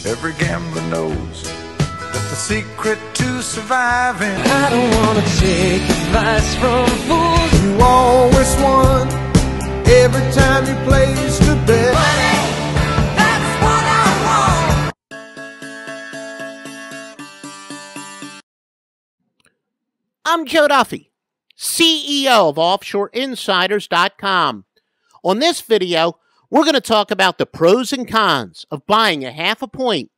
Every gambler knows that the secret to surviving, I don't wanna take advice from fools. You always won every time you placed a bet. Money, that's what I want. I'm Joe Duffy, CEO of OffshoreInsiders.com. On this video, we're going to talk about the pros and cons of buying a half a point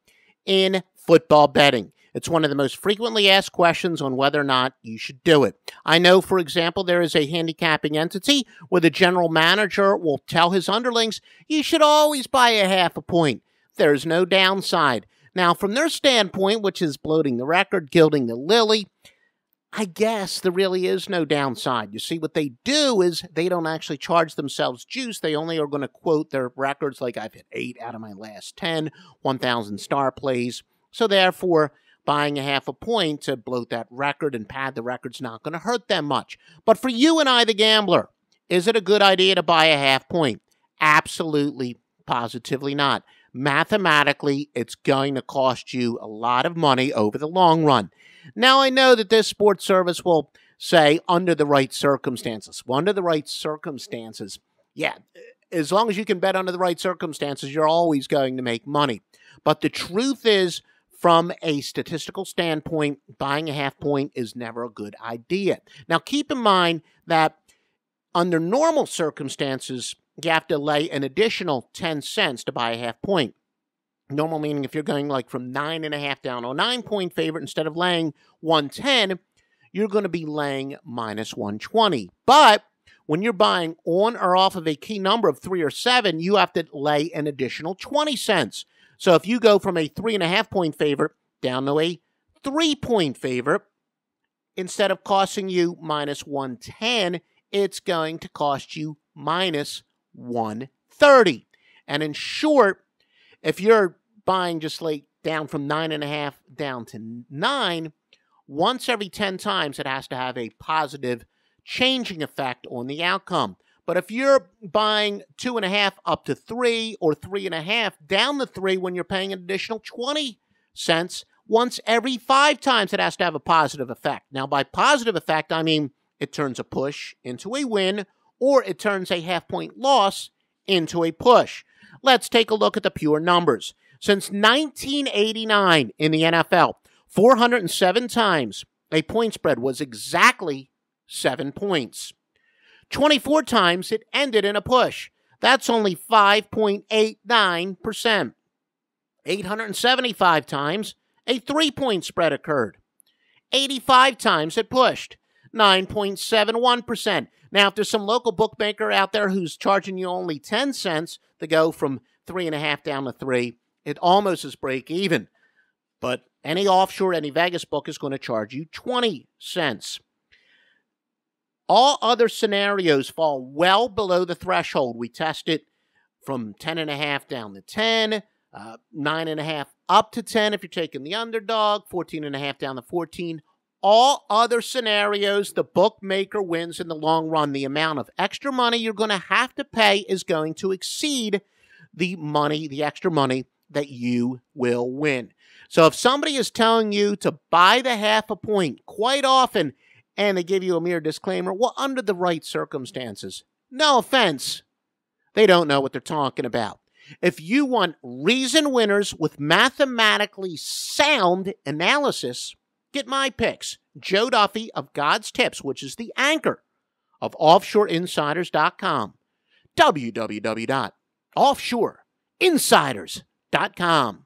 in football betting. It's one of the most frequently asked questions on whether or not you should do it. I know, for example, there is a handicapping entity where the general manager will tell his underlings, you should always buy a half a point. There's no downside. Now, from their standpoint, which is bloating the record, gilding the lily, I guess there really is no downside. You see, what they do is they don't actually charge themselves juice. They only are going to quote their records like I've hit 8 out of my last 10, 1,000 star plays. So therefore, buying a half a point to bloat that record and pad the record's not going to hurt them much. But for you and I, the gambler, is it a good idea to buy a half point? Absolutely, positively not. Mathematically, it's going to cost you a lot of money over the long run. Now, I know that this sports service will say under the right circumstances. Well, under the right circumstances, yeah, as long as you can bet under the right circumstances, you're always going to make money. But the truth is, from a statistical standpoint, buying a half point is never a good idea. Now, keep in mind that under normal circumstances, you have to lay an additional 10 cents to buy a half point. Normal meaning if you're going like from 9.5 down or 9-point favorite, instead of laying 110, you're going to be laying minus 120. But when you're buying on or off of a key number of 3 or 7, you have to lay an additional 20 cents. So if you go from a 3.5-point favorite down to a 3-point favorite, instead of costing you minus 110, it's going to cost you minus 130. And in short, if you're buying just like down from 9.5 down to 9, once every 10 times, it has to have a positive changing effect on the outcome. But if you're buying 2.5 up to 3 or 3.5 down to 3 when you're paying an additional 20 cents, once every 5 times, it has to have a positive effect. Now, by positive effect, I mean it turns a push into a win, or it turns a half-point loss into a push. Let's take a look at the pure numbers. Since 1989 in the NFL, 407 times a point spread was exactly 7 points. 24 times it ended in a push. That's only 5.89%. 875 times a 3-point spread occurred. 85 times it pushed. 9.71%. Now, if there's some local bookmaker out there who's charging you only 10 cents to go from 3.5 down to 3, it almost is break even. But any offshore, any Vegas book is going to charge you 20 cents. All other scenarios fall well below the threshold. We tested from 10.5 down to 10, 9.5 up to 10 if you're taking the underdog, 14.5 down to 14. All other scenarios, the bookmaker wins in the long run. The amount of extra money you're going to have to pay is going to exceed the extra money that you will win. So if somebody is telling you to buy the half a point quite often, and they give you a mere disclaimer, well, under the right circumstances, no offense, they don't know what they're talking about. If you want reasoned winners with mathematically sound analysis, get my picks. Joe Duffy of God's Tips, which is the anchor of OffshoreInsiders.com. www.offshoreinsiders.com.